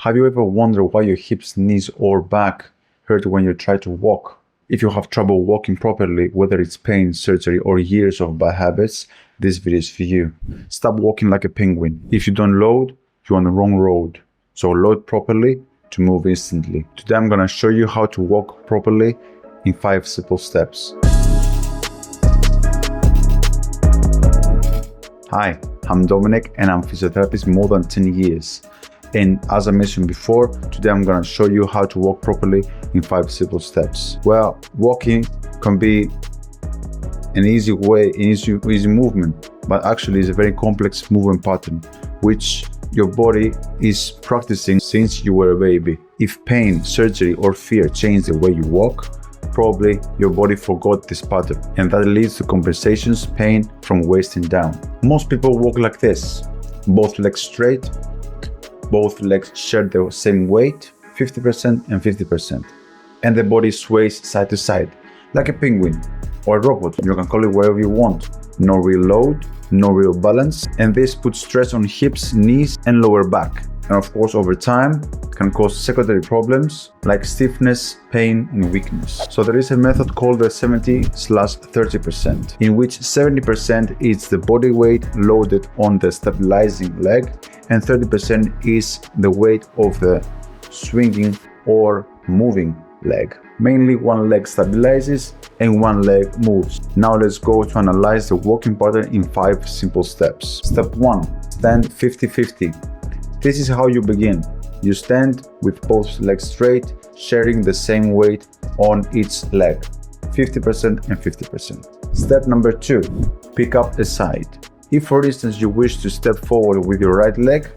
Have you ever wondered why your hips, knees or back hurt when you try to walk? If you have trouble walking properly, whether it's pain, surgery or years of bad habits, this video is for you. Stop walking like a penguin. If you don't load, you're on the wrong road. So load properly to move instantly. Today I'm gonna show you how to walk properly in 5 simple steps. Hi, I'm Dominic and I'm a physiotherapist more than 10 years. And as I mentioned before, today I'm gonna show you how to walk properly in 5 simple steps. Well, walking can be an easy way, easy movement, but actually it's a very complex movement pattern, which your body is practicing since you were a baby. If pain, surgery or fear change the way you walk, probably your body forgot this pattern, and that leads to compensations, pain from waist and down. Most people walk like this, both legs straight, both legs share the same weight, 50% and 50%. And the body sways side to side, like a penguin or a robot. You can call it whatever you want. No real load, no real balance, and this puts stress on hips, knees and lower back. And of course, over time, it can cause secondary problems like stiffness, pain and weakness. So there is a method called the 70/30%, in which 70% is the body weight loaded on the stabilizing leg and 30% is the weight of the swinging or moving leg. Mainly one leg stabilizes and one leg moves. Now let's go to analyze the walking pattern in 5 simple steps. Step 1. Stand 50-50. This is how you begin. You stand with both legs straight, sharing the same weight on each leg, 50% and 50%. Step number 2. Pick up a side. If for instance you wish to step forward with your right leg,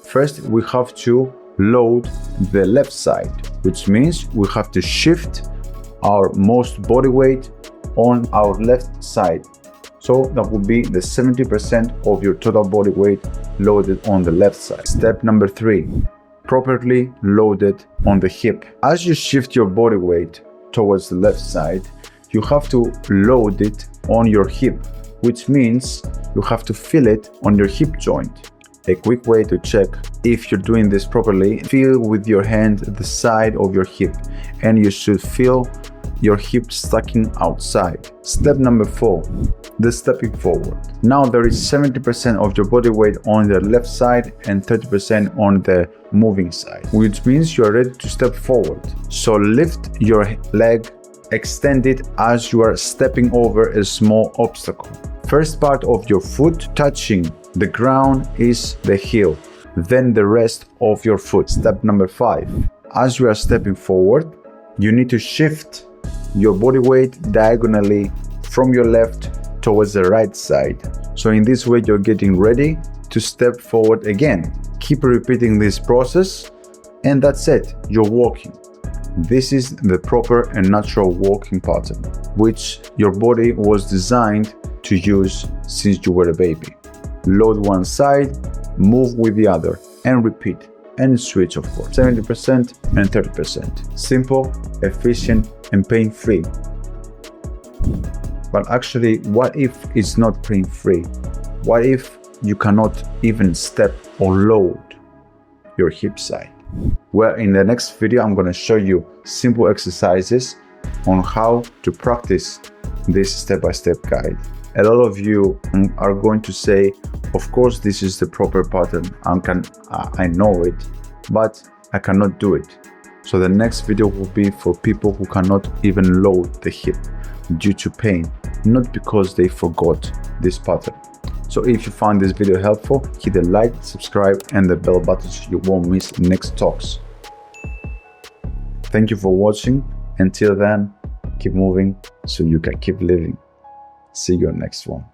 first we have to load the left side, which means we have to shift our most body weight on our left side. So that would be the 70% of your total body weight loaded on the left side. Step number 3, properly loaded on the hip. As you shift your body weight towards the left side, you have to load it on your hip, which means you have to feel it on your hip joint. A quick way to check if you're doing this properly, feel with your hand the side of your hip, and you should feel your hip sticking outside. Step number 4, the stepping forward. Now there is 70% of your body weight on the left side and 30% on the moving side, which means you are ready to step forward. So lift your leg, extend it as you are stepping over a small obstacle. First part of your foot touching the ground is the heel, then the rest of your foot. Step number 5, as you are stepping forward, you need to shift your body weight diagonally from your left towards the right side. So in this way, you're getting ready to step forward again. Keep repeating this process, and that's it, you're walking. This is the proper and natural walking pattern, which your body was designed to use since you were a baby. Load one side, move with the other, and repeat. And switch, of course, 70% and 30%. Simple, efficient, and pain-free. But actually, what if it's not pain-free? What if you cannot even step or load your hip side? Well, in the next video, I'm going to show you simple exercises on how to practice this step-by-step guide. A lot of you are going to say, of course, this is the proper pattern. I know it, but I cannot do it. So the next video will be for people who cannot even load the hip due to pain, not because they forgot this pattern. So if you found this video helpful, hit the like, subscribe and the bell button so you won't miss next talks. Thank you for watching. Until then, keep moving so you can keep living. See you on next one.